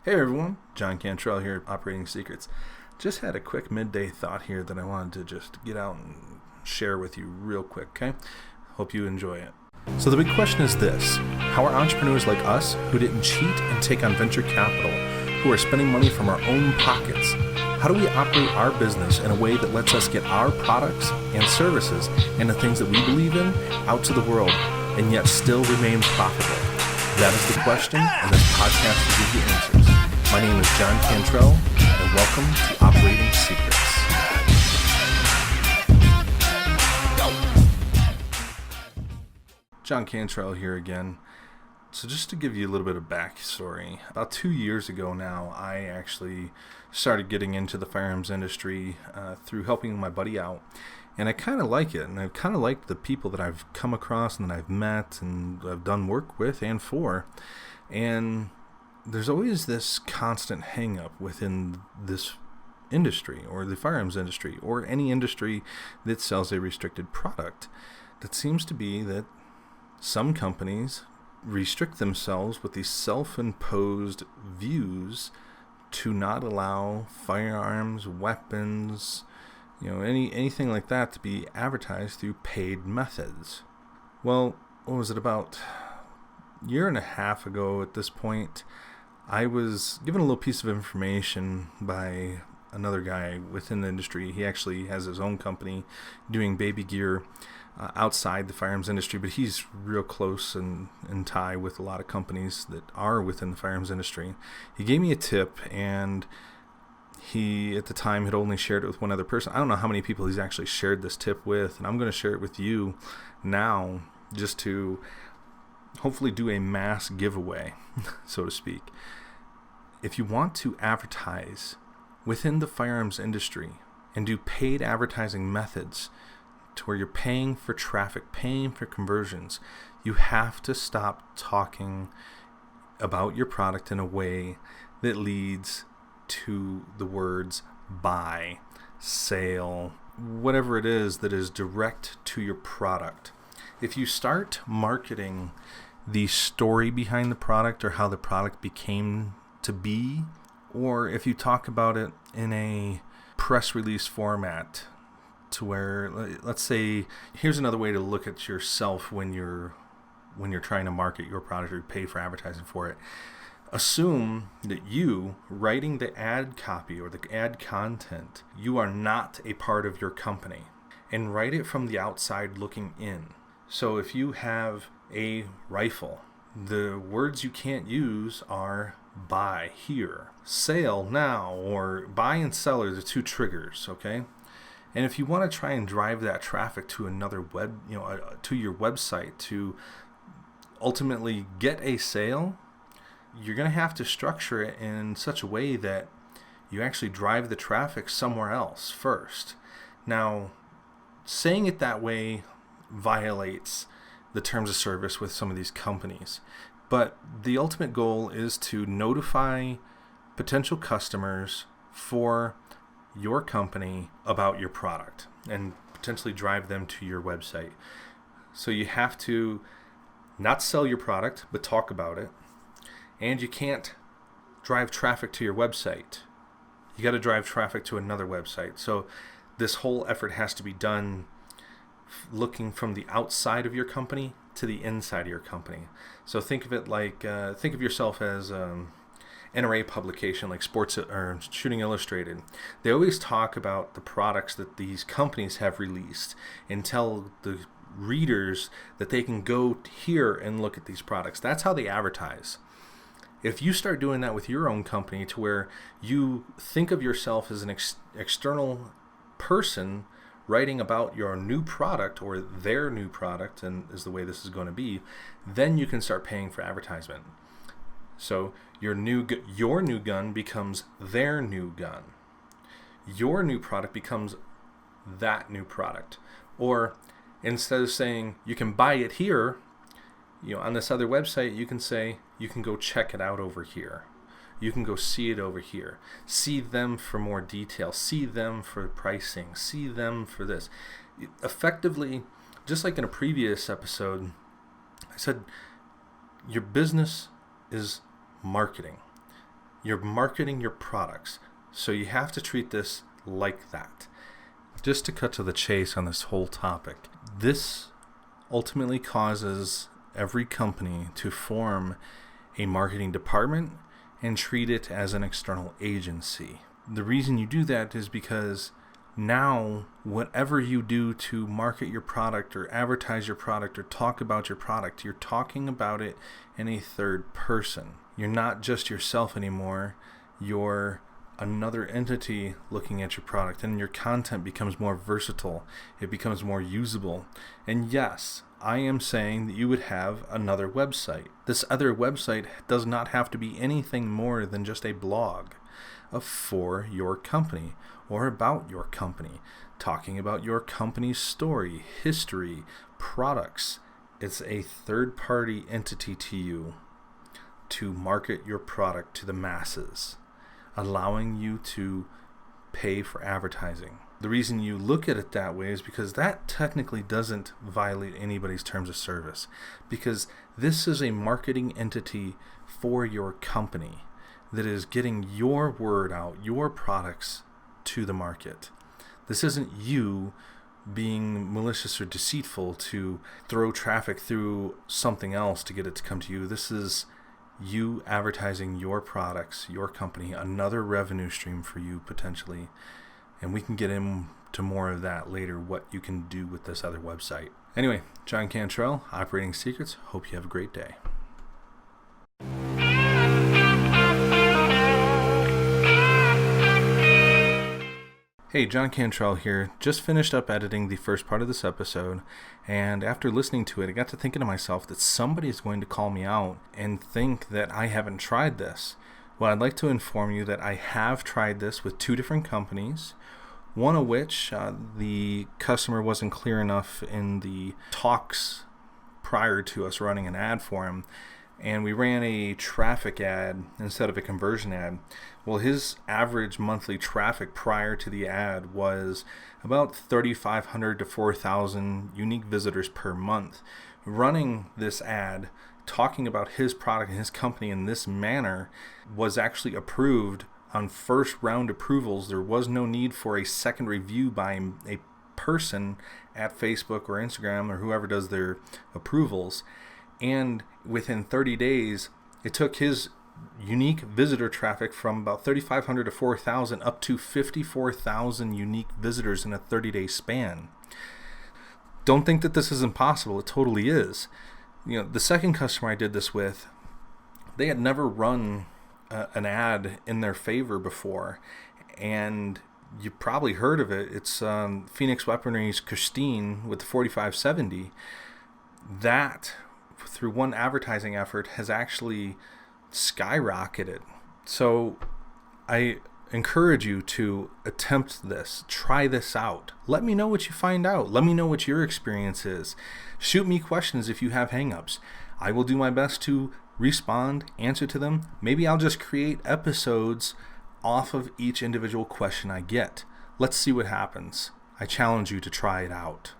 Hey everyone, John Cantrell here at Operating Secrets. Just had a quick midday thought here that I wanted to just get out and share with you real quick, okay? Hope you enjoy it. So the big question is this: how are entrepreneurs like us, who didn't cheat and take on venture capital, who are spending money from our own pockets, how do we operate our business in a way that lets us get our products and services and the things that we believe in out to the world and yet still remain profitable? That is the question, and this podcast will give you answers. My name is John Cantrell, and welcome to Operating Secrets. John Cantrell here again. So just to give you a little bit of backstory, about 2 years ago now, I actually started getting into the firearms industry through helping my buddy out. And I kind of like it, and I've kind of liked the people that I've come across and that I've met and I've done work with and for. And there's always this constant hang-up within this industry, or the firearms industry, or any industry that sells a restricted product. That seems to be that some companies restrict themselves with these self-imposed views to not allow firearms, weapons, anything like that to be advertised through paid methods. Well, what was it, about a year and a half ago at this point, I was given a little piece of information by another guy within the industry. He actually has his own company doing baby gear outside the firearms industry, but he's real close and in tie with a lot of companies that are within the firearms industry. He gave me a tip, and he, at the time, had only shared it with one other person. I don't know how many people he's actually shared this tip with, and I'm going to share it with you now just to hopefully do a mass giveaway, so to speak. If you want to advertise within the firearms industry and do paid advertising methods to where you're paying for traffic, paying for conversions, you have to stop talking about your product in a way that leads to the words buy, sale, whatever it is that is direct to your product. If you start marketing the story behind the product or how the product became to be, or if you talk about it in a press release format to where, let's say, here's another way to look at yourself when you're trying to market your product or pay for advertising for it. Assume that you, writing the ad copy or the ad content, you are not a part of your company, and write it from the outside looking in. So if you have a rifle, the words you can't use are buy here, sale now, or buy and sell are the two triggers, okay? And if you want to try and drive that traffic to another to your website to ultimately get a sale, you're going to have to structure it in such a way that you actually drive the traffic somewhere else first. Now, saying it that way violates the terms of service with some of these companies. But the ultimate goal is to notify potential customers for your company about your product and potentially drive them to your website. So you have to not sell your product, but talk about it. And you can't drive traffic to your website. You got to drive traffic to another website. So this whole effort has to be done looking from the outside of your company to the inside of your company. So think of it like, think of yourself as NRA publication like Sports or Shooting Illustrated. They always talk about the products that these companies have released and tell the readers that they can go here and look at these products. That's how they advertise. If you start doing that with your own company to where you think of yourself as an external person writing about your new product or their new product, and is the way this is going to be, then you can start paying for advertisement. So your new gun becomes their new gun. Your new product becomes that new product. Or instead of saying you can buy it here, on this other website, you can say you can go check it out over here. You can go see it over here. See them for more detail. See them for pricing. See them for this. Effectively, just like in a previous episode, I said your business is marketing. You're marketing your products. So you have to treat this like that. Just to cut to the chase on this whole topic, this ultimately causes every company to form a marketing department and treat it as an external agency. The reason you do that is because now whatever you do to market your product or advertise your product or talk about your product, you're talking about it in a third person. You're not just yourself anymore. You're another entity looking at your product, and your content becomes more versatile. It becomes more usable. And yes, I am saying that you would have another website. This other website does not have to be anything more than just a blog for your company or about your company, talking about your company's story, history, products. It's a third-party entity to you to market your product to the masses, allowing you to pay for advertising. The reason you look at it that way is because that technically doesn't violate anybody's terms of service, because this is a marketing entity for your company that is getting your word out, your products to the market. This isn't you being malicious or deceitful to throw traffic through something else to get it to come to you. This is you advertising your products, your company, another revenue stream for you potentially. And we can get into more of that later, what you can do with this other website. Anyway, John Cantrell, Operating Secrets. Hope you have a great day. Hey, John Cantrell here. Just finished up editing the first part of this episode, and after listening to it, I got to thinking to myself that somebody is going to call me out and think that I haven't tried this. Well, I'd like to inform you that I have tried this with 2 different companies, one of which the customer wasn't clear enough in the talks prior to us running an ad for him, and we ran a traffic ad instead of a conversion ad. Well, his average monthly traffic prior to the ad was about 3,500 to 4,000 unique visitors per month. Running this ad, talking about his product and his company in this manner, was actually approved on first round approvals. There was no need for a second review by a person at Facebook or Instagram or whoever does their approvals. And within 30 days, it took his unique visitor traffic from about 3,500 to 4,000 up to 54,000 unique visitors in a 30-day span. Don't think that this is impossible. It totally is. You know, the second customer I did this with, they had never run an ad in their favor before, and you probably heard of it. It's Phoenix Weaponry's Christine with the 4570. That, through one advertising effort, has actually skyrocketed. So I encourage you to attempt this. Try this out. Let me know what you find out. Let me know what your experience is. Shoot me questions if you have hangups. I will do my best to respond, answer to them. Maybe I'll just create episodes off of each individual question I get. Let's see what happens. I challenge you to try it out.